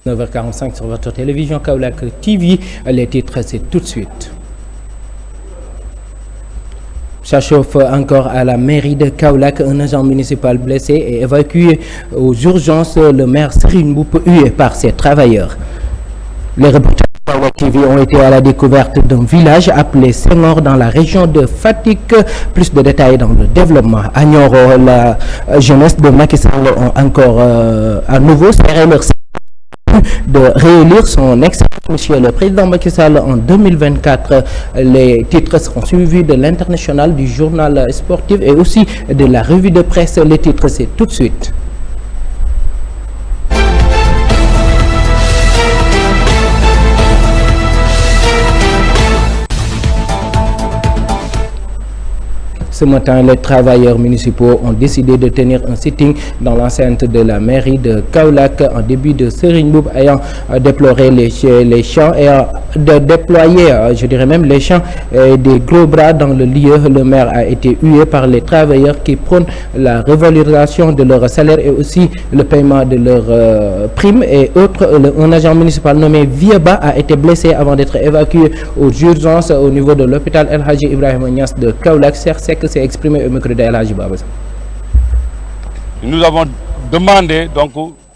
9h45 sur votre télévision Kaolack TV. Les titres, c'est tout de suite. Ça chauffe encore à la mairie de Kaolack. Un agent municipal blessé et évacué aux urgences. Le maire Serigne Mboup hué par ses travailleurs. Les reporters de Kaolack TV ont été à la découverte d'un village appelé Senghor dans la région de Fatick. Plus de détails dans le développement. À Nioro, la jeunesse de Macky Sall ont encore à nouveau serré leur de réélire son excellence, monsieur le président Macky Sall, en 2024. Les titres seront suivis de l'international, du journal sportif et aussi de la revue de presse. Les titres, c'est tout de suite. Ce matin, les travailleurs municipaux ont décidé de tenir un sitting dans l'enceinte de la mairie de Kaolack en début de Serigne Mboup ayant déploré les champs et de déployer, je dirais même les champs des gros bras dans le lieu. Le maire a été hué par les travailleurs qui prônent la revalorisation de leur salaire et aussi le paiement de leurs primes et autres. Un agent municipal nommé Vieba a été blessé avant d'être évacué aux urgences au niveau de l'hôpital El Hadji Ibrahima Niass de Kaolack. S'est exprimé au micro de El Hadji Baba. Nous avons demandé donc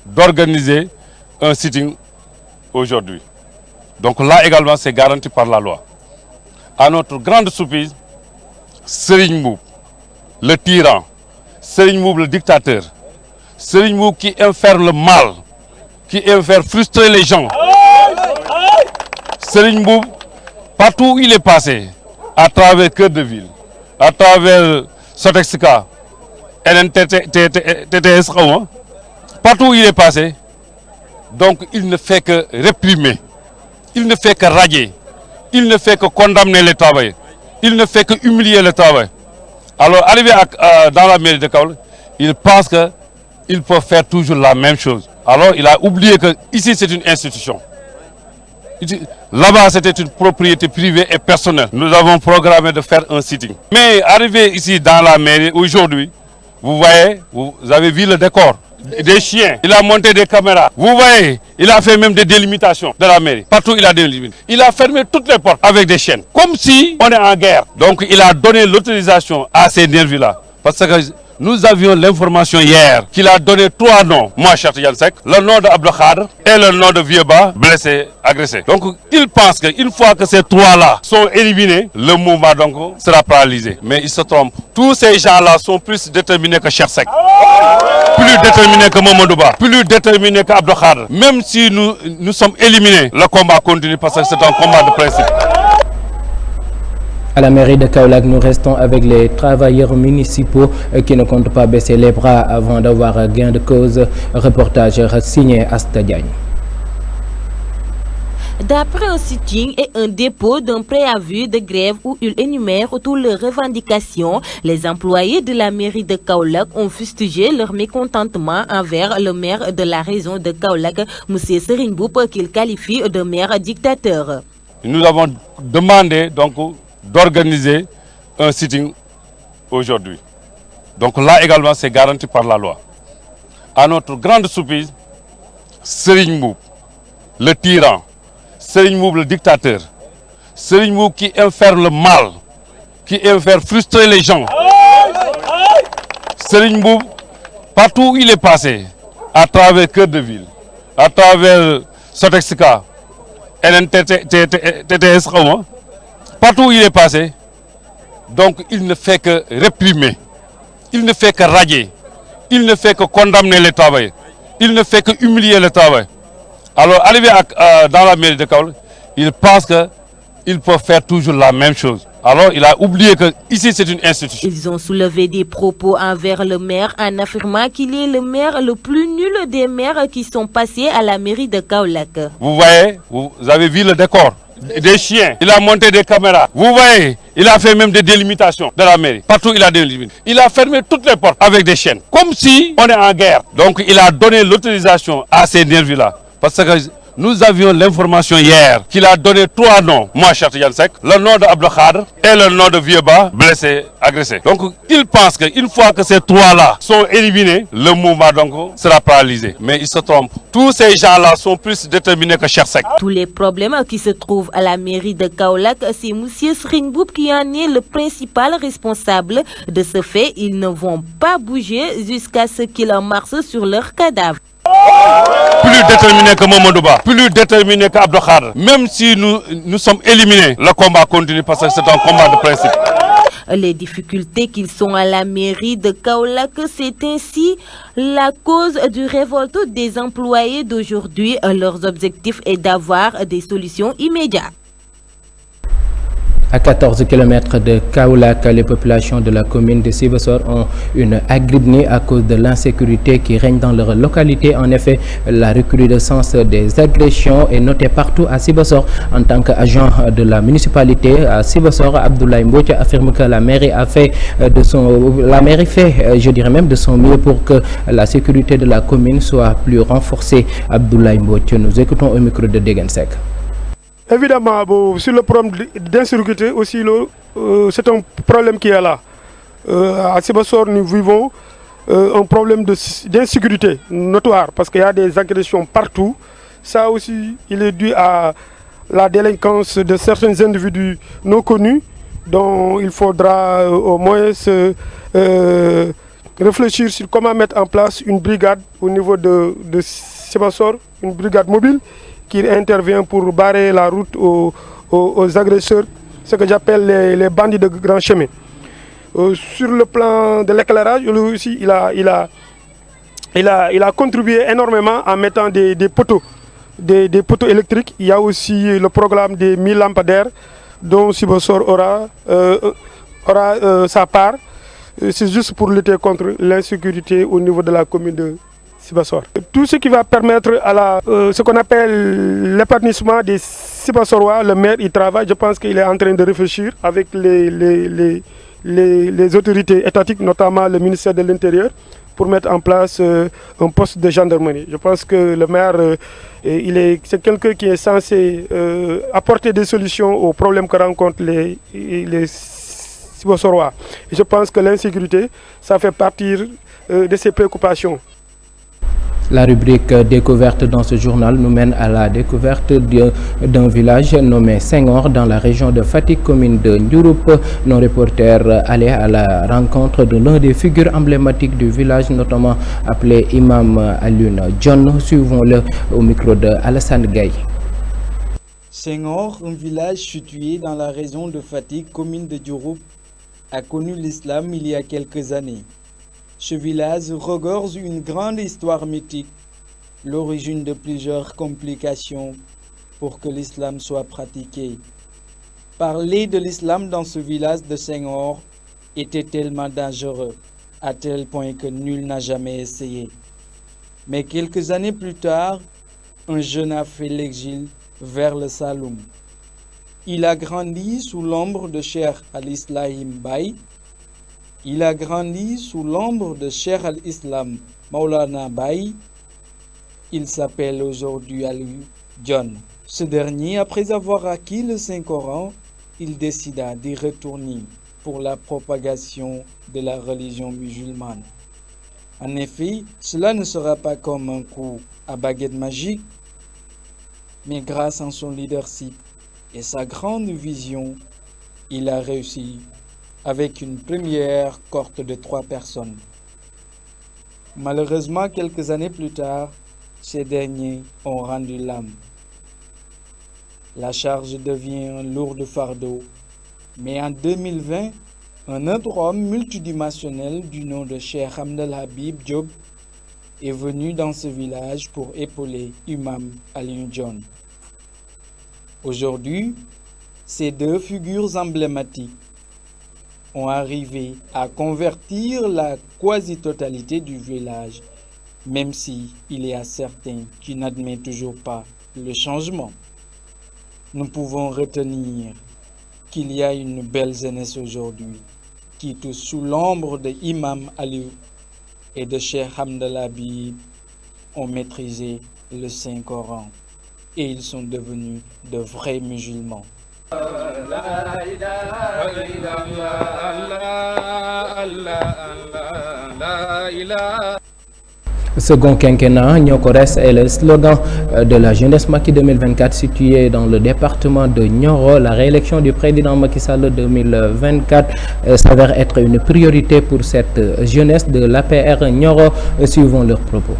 d'organiser un sitting aujourd'hui. Donc là également c'est garanti par la loi. À notre grande surprise, Serigne Mboup, le tyran, Serigne Mboup le dictateur, Serigne Mboup qui aime faire le mal, qui aime faire frustrer les gens. Serigne Mboup, partout où il est passé, à travers Cœur de Ville, à travers Sotexika, LNTTS, partout où il est passé, donc il ne fait que réprimer, il ne fait que radier, il ne fait que condamner les travailleurs, il ne fait que humilier le travail. Alors arrivé dans la mairie de Kaolack, il pense qu'il peut faire toujours la même chose. Alors il a oublié que ici c'est une institution. Là-bas, c'était une propriété privée et personnelle. Nous avons programmé de faire un sitting. Mais arrivé ici dans la mairie, aujourd'hui, vous voyez, vous avez vu le décor, des chiens. Il a monté des caméras. Vous voyez, il a fait même des délimitations de la mairie. Partout, il a délimité. Il a fermé toutes les portes avec des chaînes. Comme si on est en guerre. Donc, il a donné l'autorisation à ces nervis-là. Parce que nous avions l'information hier qu'il a donné 3 noms. Moi, Cheikh Yansek, le nom de Abdou Khadr et le nom de Vieba, blessé, agressé. Donc, il pense qu'une fois que ces 3-là sont éliminés, le mouvement donc sera paralysé. Mais il se trompe. Tous ces gens-là sont plus déterminés que Cheikh Seck, plus déterminés que Momodouba, plus déterminés qu'Abdou Khadr. Même si nous sommes éliminés, le combat continue parce que c'est un combat de principe. À la mairie de Kaolack, nous restons avec les travailleurs municipaux qui ne comptent pas baisser les bras avant d'avoir gain de cause. Reportage signé Asta Diagne. D'après un sitting et un dépôt d'un préavis de grève où ils énumèrent toutes leurs revendications, les employés de la mairie de Kaolack ont fustigé leur mécontentement envers le maire de la région de Kaolack, M. Serigne Mboup, qu'ils qualifient de maire dictateur. Nous avons demandé donc d'organiser un sitting aujourd'hui. Donc là également c'est garanti par la loi. À notre grande surprise, Serigne Mboup, le tyran, Serigne Mboup le dictateur, Serigne Mboup qui aime faire le mal, qui aime faire frustrer les gens. Serigne Mboup, partout où il est passé, à travers Cœur de Ville, à travers Sotexika, LNTTS, partout où il est passé, donc il ne fait que réprimer, il ne fait que radier, il ne fait que condamner les travailleurs, il ne fait que humilier le travail. Alors arrivé dans la mairie de Kaolack, il pense qu'il peut faire toujours la même chose. Alors il a oublié que ici c'est une institution. Ils ont soulevé des propos envers le maire en affirmant qu'il est le maire le plus nul des maires qui sont passés à la mairie de Kaolack. Vous voyez, vous avez vu le décor, des chiens. Il a monté des caméras. Vous voyez, il a fait même des délimitations de la mairie. Partout il a délimité. Il a fermé toutes les portes avec des chaînes. Comme si on est en guerre. Donc il a donné l'autorisation à ces nervis-là. Parce que Nous avions l'information hier qu'il a donné 3 noms. Moi, Cheikh Tidiane Seck, le nom de Abdou Khadr et le nom de Vieux-Ba, blessé, agressé. Donc, il pense qu'une fois que ces 3-là sont éliminés, le mouvement donc sera paralysé. Mais il se trompe. Tous ces gens-là sont plus déterminés que Cheikh Seck. Tous les problèmes qui se trouvent à la mairie de Kaolack, c'est M. Serigne Mboup qui en est le principal responsable. De ce fait, ils ne vont pas bouger jusqu'à ce qu'ils marchent sur leur cadavre. Plus déterminé que Mamadouba, plus déterminé qu'Abdou Khadr. Même si nous sommes éliminés, le combat continue parce que c'est un combat de principe. Les difficultés qu'ils sont à la mairie de Kaolack, c'est ainsi la cause du révolte des employés d'aujourd'hui. Leur objectif est d'avoir des solutions immédiates. À 14 km de Kaolack, les populations de la commune de Sibassor ont une aggravée à cause de l'insécurité qui règne dans leur localité. En effet, la recrudescence des agressions est notée partout à Sibassor. En tant qu'agent de la municipalité à Sibassor, Abdoulaye Mbodj affirme que la mairie fait, je dirais même de son mieux pour que la sécurité de la commune soit plus renforcée. Abdoulaye Mbodj, nous écoutons au micro de Degensek. Évidemment, sur le problème d'insécurité aussi, c'est un problème qui est là. À Sibassor, nous vivons un problème d'insécurité notoire parce qu'il y a des agressions partout. Ça aussi, il est dû à la délinquance de certains individus non connus dont il faudra au moins réfléchir sur comment mettre en place une brigade au niveau de Sibassor, une brigade mobile qui intervient pour barrer la route aux agresseurs, ce que j'appelle les bandits de grand chemin. Sur le plan de l'éclairage, lui aussi, il a contribué énormément en mettant des poteaux électriques. Il y a aussi le programme des 1000 lampadaires dont Sibassor aura sa part. C'est juste pour lutter contre l'insécurité au niveau de la commune de Sibassor. Tout ce qui va permettre à ce qu'on appelle l'épanouissement des Sibassorois, le maire, il travaille. Je pense qu'il est en train de réfléchir avec les autorités étatiques, notamment le ministère de l'Intérieur, pour mettre en place un poste de gendarmerie. Je pense que le maire, c'est quelqu'un qui est censé apporter des solutions aux problèmes que rencontrent les Sibassorois. Et je pense que l'insécurité, ça fait partie de ses préoccupations. La rubrique découverte dans ce journal nous mène à la découverte d'un village nommé Senghor dans la région de Fatick, commune de Ndiouroup. Nos reporters allaient à la rencontre de l'un des figures emblématiques du village, notamment appelé Imam Alioune John. Suivons-le au micro de Alassane Gaye. Senghor, un village situé dans la région de Fatick, commune de Ndiouroup, a connu l'islam il y a quelques années. Ce village regorge une grande histoire mythique, l'origine de plusieurs complications pour que l'islam soit pratiqué. Parler de l'islam dans ce village de Senghor était tellement dangereux, à tel point que nul n'a jamais essayé. Mais quelques années plus tard, un jeune a fait l'exil vers le Saloum. Il a grandi sous l'ombre de Cheikh al-Islam Baye. Il a grandi sous l'ombre de Cheikh al-Islam Maulana Baye. Il s'appelle aujourd'hui Alioune John. Ce dernier, après avoir acquis le Saint-Coran, il décida d'y retourner pour la propagation de la religion musulmane. En effet, cela ne sera pas comme un coup à baguette magique, mais grâce à son leadership et sa grande vision, il a réussi avec une première cohorte de 3 personnes. Malheureusement, quelques années plus tard, ces derniers ont rendu l'âme. La charge devient un lourd fardeau, mais en 2020, un autre homme multidimensionnel du nom de Cheikh Abdel Habib Diop est venu dans ce village pour épauler Imam Alioune John. Aujourd'hui, ces 2 figures emblématiques ont arrivé à convertir la quasi-totalité du village, même si il y a certains qui n'admettent toujours pas le changement. Nous pouvons retenir qu'il y a une belle jeunesse aujourd'hui qui, tous sous l'ombre de Imam Alioune et de Cheikh Abdel Habib, ont maîtrisé le Saint-Coran. et ils sont devenus de vrais musulmans. Second quinquennat, Niokores est le slogan de la jeunesse Macky 2024 situé dans le département de Nioro. La réélection du président Macky Sall 2024 s'avère être une priorité pour cette jeunesse de l'APR Nioro. Suivons leurs propos.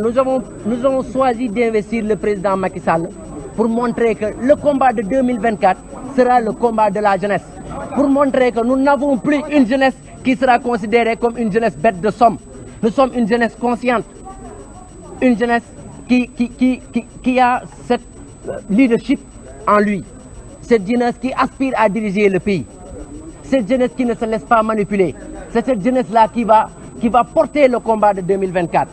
Nous avons choisi d'investir le président Macky Sall pour montrer que le combat de 2024 sera le combat de la jeunesse. Pour montrer que nous n'avons plus une jeunesse qui sera considérée comme une jeunesse bête de somme. Nous sommes une jeunesse consciente, une jeunesse qui a cette leadership en lui, cette jeunesse qui aspire à diriger le pays, cette jeunesse qui ne se laisse pas manipuler. C'est cette jeunesse-là qui va porter le combat de 2024.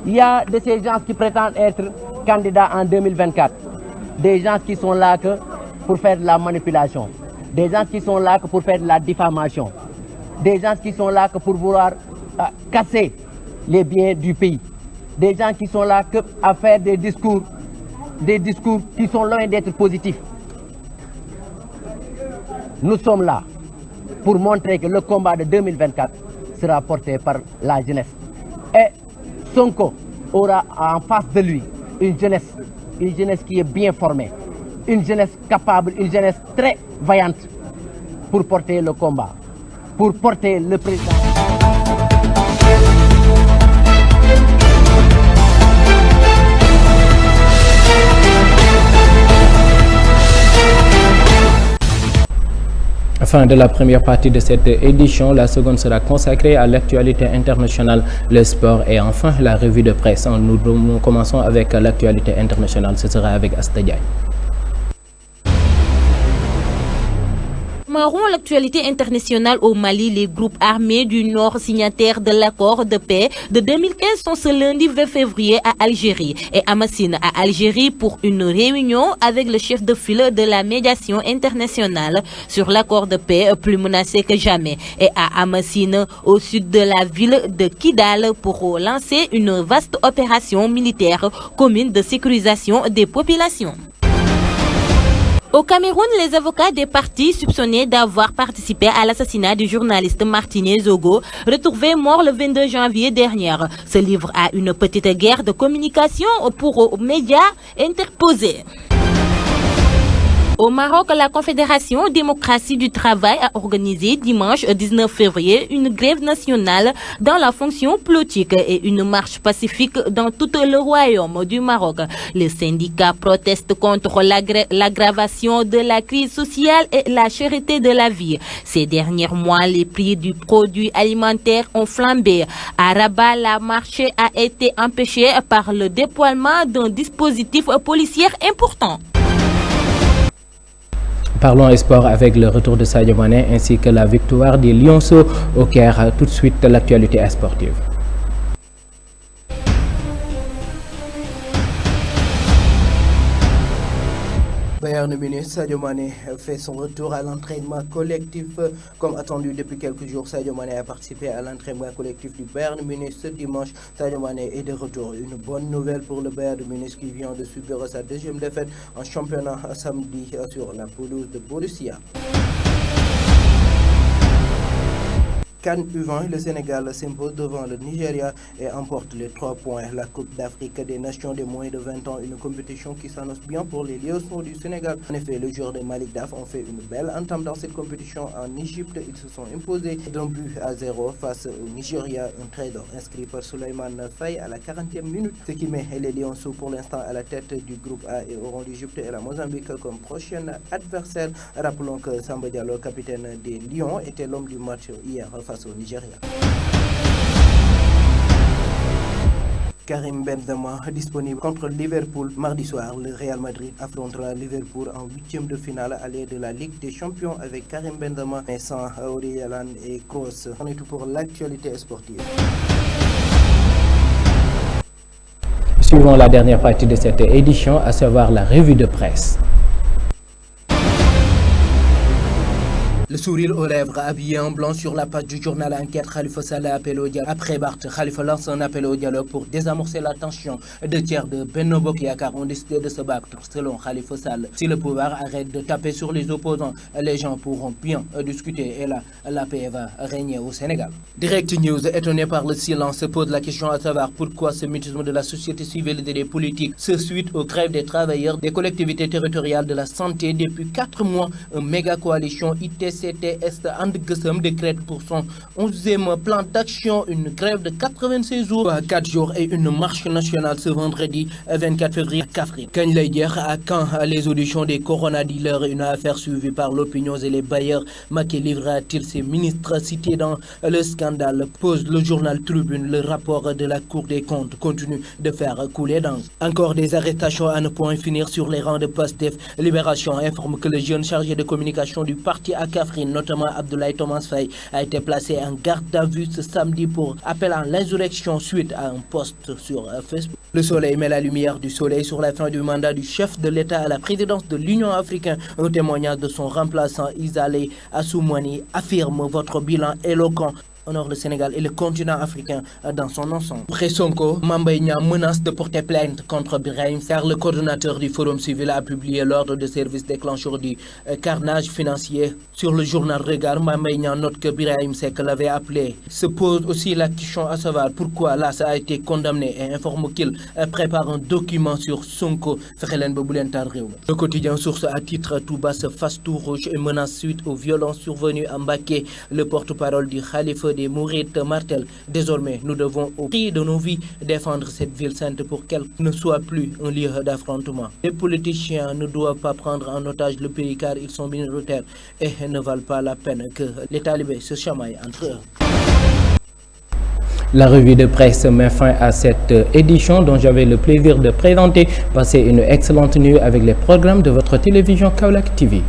Il y a de ces gens qui prétendent être candidats en 2024, des gens qui sont là que pour faire de la manipulation, des gens qui sont là que pour faire de la diffamation, des gens qui sont là que pour vouloir casser les biens du pays, des gens qui sont là que à faire des discours qui sont loin d'être positifs. Nous sommes là pour montrer que le combat de 2024 sera porté par la jeunesse. Et Sonko aura en face de lui une jeunesse qui est bien formée, une jeunesse capable, une jeunesse très vaillante pour porter le combat, pour porter le président. Fin de la première partie de cette édition, la seconde sera consacrée à l'actualité internationale, le sport et enfin la revue de presse. Nous commençons avec l'actualité internationale, ce sera avec Asta Diagne. Marron, l'actualité internationale au Mali, les groupes armés du Nord signataires de l'accord de paix de 2015 sont ce lundi 20 février à Algérie et à Massine à Algérie pour une réunion avec le chef de file de la médiation internationale sur l'accord de paix plus menacé que jamais et à Amassine au sud de la ville de Kidal pour lancer une vaste opération militaire commune de sécurisation des populations. Au Cameroun, les avocats des partis soupçonnés d'avoir participé à l'assassinat du journaliste Martinez Zogo, retrouvé mort le 22 janvier dernier, se livrent à une petite guerre de communication pour médias interposés. Au Maroc, la Confédération démocratie du travail a organisé dimanche 19 février une grève nationale dans la fonction politique et une marche pacifique dans tout le royaume du Maroc. Les syndicats protestent contre l'aggravation de la crise sociale et la cherté de la vie. Ces derniers mois, les prix du produit alimentaire ont flambé. À Rabat, la marche a été empêchée par le déploiement d'un dispositif policier important. Parlons sport avec le retour de Sadio Mané ainsi que la victoire des Lionceaux au Caire. Tout de suite, l'actualité sportive. Bayern Munich, Sadio Mané fait son retour à l'entraînement collectif. Comme attendu depuis quelques jours, Sadio Mané a participé à l'entraînement collectif du Bayern Munich ce dimanche. Sadio Mané est de retour. Une bonne nouvelle pour le Bayern Munich qui vient de subir sa deuxième défaite en championnat samedi sur la pelouse de Borussia. CAN U20, le Sénégal s'impose devant le Nigeria et emporte les 3 points. La Coupe d'Afrique des Nations des moins de 20 ans, une compétition qui s'annonce bien pour les Lionceaux du Sénégal. En effet, les joueurs de Malik Daf ont fait une belle entame dans cette compétition en Égypte. Ils se sont imposés d'1-0 face au Nigeria. Un trait d'or inscrit par Souleymane Faye à la 40e minute, ce qui met les Lionceaux pour l'instant à la tête du groupe A et auront l'Égypte et la Mozambique comme prochaine adversaire. Rappelons que Samba Diallo, capitaine des Lions, était l'homme du match hier face au Nigeria. Karim Benzema disponible contre Liverpool mardi soir. Le Real Madrid affrontera Liverpool en 8e de finale aller de la Ligue des Champions avec Karim Benzema mais sans Aurélien et Kroos. On est tout pour l'actualité sportive. Suivons la dernière partie de cette édition, à savoir la revue de presse. Le sourire aux lèvres, habillé en blanc sur la page du journal Enquête, Khalifa Sall appelle au dialogue. Après Barth, Khalifa lance un appel au dialogue pour désamorcer la tension. 2 tiers de Benno Bokk Yakaar ont décidé de se battre, selon Khalifa Sall. Si le pouvoir arrête de taper sur les opposants, les gens pourront bien discuter et là, la paix va régner au Sénégal. Direct News, étonné par le silence, se pose la question à savoir pourquoi ce mutisme de la société civile et des politiques se suite aux grèves des travailleurs des collectivités territoriales de la santé. Depuis 4 mois, une méga coalition ITCTS And Gueusseum décrète pour son 11e plan d'action une grève de 96 jours, 4 jours et une marche nationale ce vendredi 24 février à Kaffrine. Kañ lay jeex à quand les auditions des Corona Dealers, une affaire suivie par l'opinion et les bailleurs. Macky livrera-t-il ses ministres cités dans le scandale? Pose le journal Tribune. Le rapport de la Cour des comptes continue de faire couler d'encre. Encore des arrestations à ne point finir sur les rangs de Pastef. Libération informe que le jeune chargé de communication du parti à Kaffrine, notamment Abdoulaye Thomas Faye, a été placé en garde à vue ce samedi pour appel à l'insurrection suite à un post sur Facebook. Le Soleil met la lumière du soleil sur la fin du mandat du chef de l'État à la présidence de l'Union africaine. Un témoignage de son remplaçant Isalé Assoumani affirme votre bilan éloquent honore le Sénégal et le continent africain dans son ensemble. Après Sonko, Mame Mbaye Niang menace de porter plainte contre Birahim Seck. Le coordonnateur du Forum civil a publié l'ordre de service déclencheur du carnage financier. Sur le journal Regard, Mame Mbaye Niang note que Birahim Seck l'avait appelé. Se pose aussi la question à savoir pourquoi l'AS a été condamné et informe qu'il prépare un document sur Sonko. Le quotidien Source à titre tout bas se fasse tout rouge et menace suite aux violences survenues à Mbacké. Le porte-parole du Khalife des Mourides martel. Désormais, nous devons au prix de nos vies défendre cette ville sainte pour qu'elle ne soit plus un lieu d'affrontement. Les politiciens ne doivent pas prendre en otage le pays car ils sont minoritaires et ne valent pas la peine que les talibés se chamaillent entre eux. La revue de presse met fin à cette édition dont j'avais le plaisir de présenter. Passez une excellente nuit avec les programmes de votre télévision Kaolack TV.